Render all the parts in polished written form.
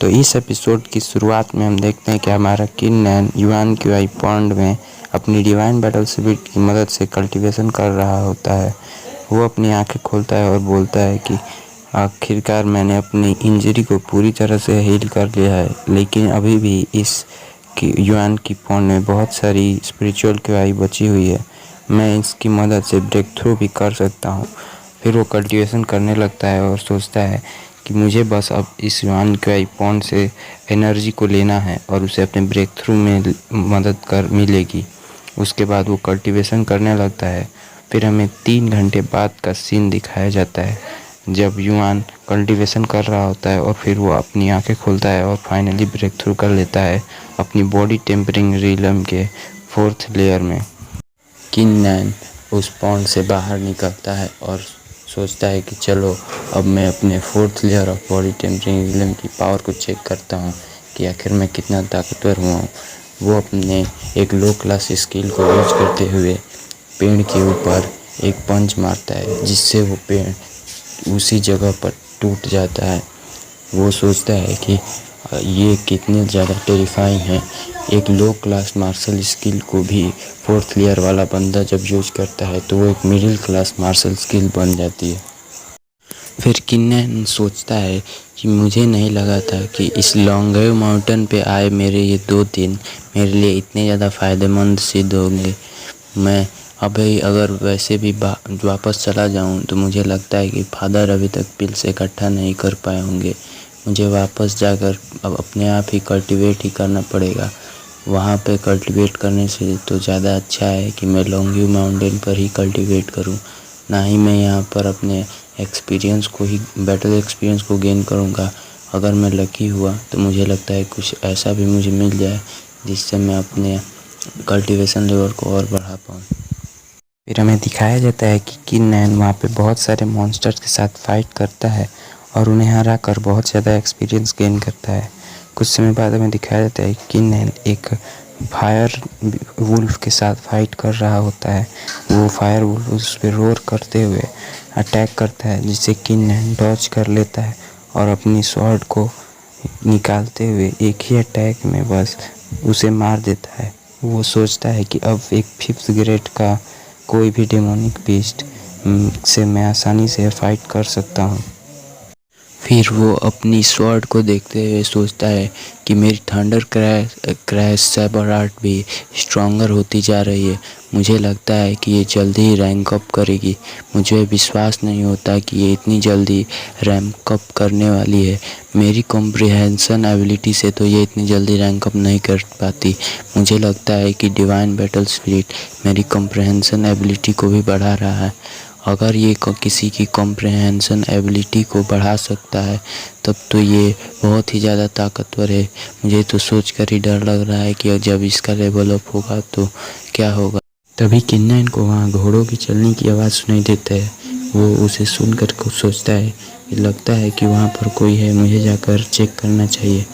तो इस एपिसोड की शुरुआत में हम देखते हैं कि हमारा किन युआन क्यूआई पॉन्ड में अपनी डिवाइन बैटल स्पिरिट की मदद से कल्टीवेशन कर रहा होता है। वो अपनी आंखें खोलता है और बोलता है कि आखिरकार मैंने अपनी इंजरी को पूरी तरह से हील कर लिया है, लेकिन अभी भी इस युआन की पॉन्ड में बहुत सारी स्पिरिचुअल क्यूआई बची हुई है। मैं इसकी मदद से ब्रेक थ्रू भी कर सकता हूँ। फिर वो कल्टीवेशन करने लगता है और सोचता है कि मुझे बस अब इस युआन क्यूआई पॉन्ड से एनर्जी को लेना है और उसे अपने ब्रेक थ्रू में मदद कर मिलेगी। उसके बाद वो कल्टीवेशन करने लगता है। फिर हमें 3 घंटे बाद का सीन दिखाया जाता है जब युआन कल्टीवेशन कर रहा होता है और फिर वो अपनी आंखें खोलता है और फाइनली ब्रेक थ्रू कर लेता है अपनी बॉडी टेम्परिंग रिलम के 4th लेयर में। किन उस पॉन्ड से बाहर निकलता है और सोचता है कि चलो अब मैं अपने 4th layer of body tempering realm की पावर को चेक करता हूँ कि आखिर मैं कितना ताकतवर हुआ हूँ। वो अपने एक लो क्लास स्किल को यूज करते हुए पेड़ के ऊपर एक पंच मारता है, जिससे वो पेड़ उसी जगह पर टूट जाता है। वो सोचता है कि ये कितने ज़्यादा टेरिफाइंग है। एक लो क्लास मार्शल स्किल को भी 4th लेयर वाला बंदा जब यूज करता है तो वो एक मिडिल क्लास मार्शल स्किल बन जाती है। फिर किन्नन सोचता है कि मुझे नहीं लगा था कि इस लॉन्गवेव माउंटेन पे आए मेरे ये 2 दिन मेरे लिए इतने ज़्यादा फ़ायदेमंद सिद्ध होंगे। मैं अभी अगर वैसे भी वापस चला जाऊं तो मुझे लगता है कि फादर अभी तक पिल्स इकट्ठा नहीं कर पाए होंगे। मुझे वापस जाकर अब अपने आप ही कल्टीवेट ही करना पड़ेगा। वहाँ पे कल्टीवेट करने से तो ज़्यादा अच्छा है कि मैं लॉन्गव्यू माउंटेन पर ही कल्टीवेट करूँ, ना ही मैं यहाँ पर अपने एक्सपीरियंस को ही बैटल एक्सपीरियंस को गेन करूँगा। अगर मैं लकी हुआ तो मुझे लगता है कुछ ऐसा भी मुझे मिल जाए जिससे मैं अपने कल्टीवेशन लेवल को और बढ़ा पाऊँ। फिर हमें दिखाया जाता है कि किन वहाँ पे बहुत सारे मॉन्स्टर्स के साथ फाइट करता है और उन्हें हरा कर बहुत ज़्यादा एक्सपीरियंस गेन करता है। कुछ समय बाद हमें दिखाया जाता है कि किन एक फायर वुल्फ के साथ फाइट कर रहा होता है। वो फायर वुल्फ उस पर रोर करते हुए अटैक करता है, जिससे किन डॉज कर लेता है और अपनी स्वॉर्ड को निकालते हुए एक ही अटैक में बस उसे मार देता है। वो सोचता है कि अब एक 5th ग्रेड का कोई भी डेमोनिक बीस्ट से मैं आसानी से फाइट कर सकता हूँ। फिर वो अपनी स्वॉर्ड को देखते हुए सोचता है कि मेरी थंडर क्रैश सैबर आर्ट भी स्ट्रॉन्गर होती जा रही है। मुझे लगता है कि ये जल्दी ही रैंक अप करेगी। मुझे विश्वास नहीं होता कि ये इतनी जल्दी रैंक अप करने वाली है। मेरी कॉम्प्रिहेंशन एबिलिटी से तो ये इतनी जल्दी रैंक अप नहीं कर पाती। मुझे लगता है कि डिवाइन बैटल स्पिरिट मेरी कॉम्प्रिहेंशन एबिलिटी को भी बढ़ा रहा है। अगर ये किसी की कॉम्प्रिहेंशन एबिलिटी को बढ़ा सकता है तब तो ये बहुत ही ज़्यादा ताकतवर है। मुझे तो सोचकर ही डर लग रहा है कि जब इसका लेवल अप होगा तो क्या होगा। तभी किन्नन को वहाँ घोड़ों की चलने की आवाज़ सुनाई देता है। वो उसे सुनकर कुछ सोचता है कि लगता है कि वहाँ पर कोई है, मुझे जाकर चेक करना चाहिए।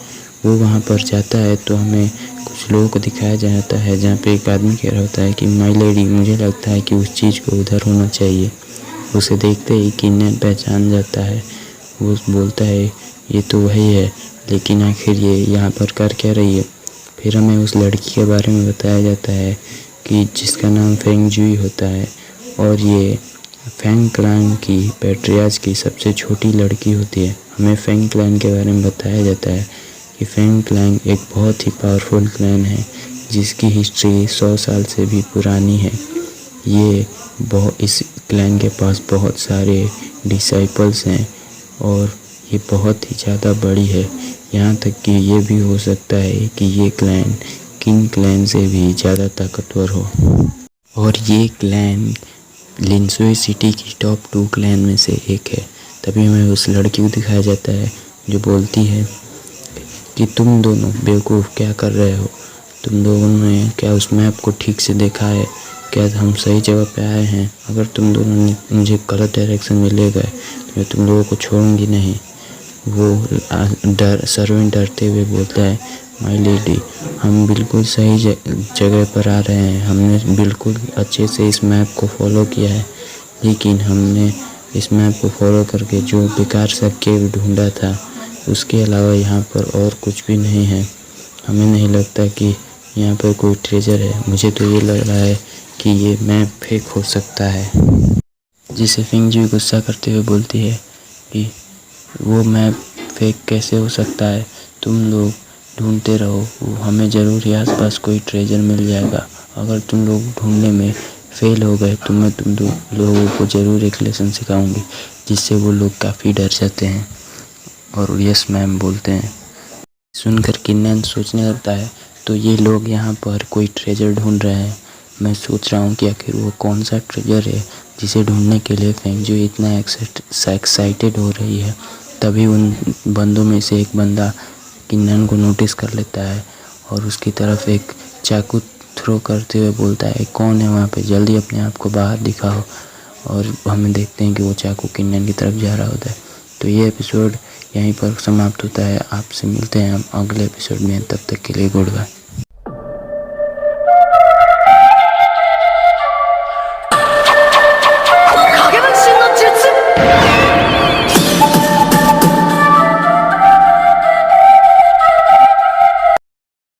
वो वहाँ पर जाता है तो हमें कुछ लोगों को दिखाया जाता है, जहाँ पे एक आदमी कह रहा होता है कि माय लेडी, मुझे लगता है कि उस चीज़ को उधर होना चाहिए। उसे देखते ही किन्नन पहचान जाता है। वो बोलता है ये तो वही है, लेकिन आखिर ये यहाँ पर कर क्या रही है। फिर हमें उस लड़की के बारे में बताया जाता है कि जिसका नाम फेंग जुई होता है और ये फेंग क्लैन की पैट्रियार्च की सबसे छोटी लड़की होती है। हमें फेंग क्लैन के बारे में बताया जाता है कि फेंग क्लैन एक बहुत ही पावरफुल क्लैन है जिसकी हिस्ट्री 100 साल से भी पुरानी है। इस क्लैन के पास बहुत सारे डिसाइपल्स हैं और ये बहुत ही ज़्यादा बड़ी है। यहाँ तक कि ये भी हो सकता है कि ये क्लैन किंग क्लैन से भी ज़्यादा ताकतवर हो। और ये क्लैन लिनसुई सिटी की टॉप 2 क्लैन में से एक है। तभी हमें उस लड़की को दिखाया जाता है जो बोलती है कि तुम दोनों बेवकूफ़ क्या कर रहे हो। तुम लोगों ने क्या उस मैप को ठीक से देखा है? क्या हम सही जगह पे आए हैं? अगर तुम दोनों ने मुझे गलत डायरेक्शन में ले गए तो मैं तुम लोगों को छोड़ूंगी नहीं। वो सर्वेंट डरते हुए बोलता है माय लेडी, हम बिल्कुल सही जगह पर आ रहे हैं। हमने बिल्कुल अच्छे से इस मैप को फॉलो किया है, लेकिन हमने इस मैप को फॉलो करके जो बेकार सा केव ढूंढा था उसके अलावा यहाँ पर और कुछ भी नहीं है। हमें नहीं लगता कि यहाँ पर कोई ट्रेजर है। मुझे तो ये लग रहा है कि ये मैप फेक हो सकता है। जिसे फिंगजी गुस्सा करते हुए बोलती है कि वो मैप फेक कैसे हो सकता है, तुम लोग ढूंढते रहो, हमें ज़रूर ही आसपास कोई ट्रेजर मिल जाएगा। अगर तुम लोग ढूंढने में फेल हो गए तो मैं तुम लोगों को ज़रूर एक लेसन सिखाऊंगी। जिससे वो लोग काफ़ी डर जाते हैं और यस मैम बोलते हैं। सुनकर किन्नन सोचने लगता है, तो ये लोग यहाँ पर कोई ट्रेजर ढूंढ रहे हैं। मैं सोच रहा हूँ कि आखिर वो कौन सा ट्रेजर है जिसे ढूंढने के लिए फेंगजू इतना एक्साइटेड हो रही है। तभी उन बंदों में से एक बंदा किन्नन को नोटिस कर लेता है और उसकी तरफ एक चाकू थ्रो करते हुए बोलता है, कौन है वहाँ पे, जल्दी अपने आप को बाहर दिखाओ। और हमें देखते हैं कि वो चाकू किन्नन की तरफ जा रहा होता है। तो ये एपिसोड यहीं पर समाप्त होता है। आपसे मिलते हैं हम अगले एपिसोड में, तब तक के लिए गुड बाय।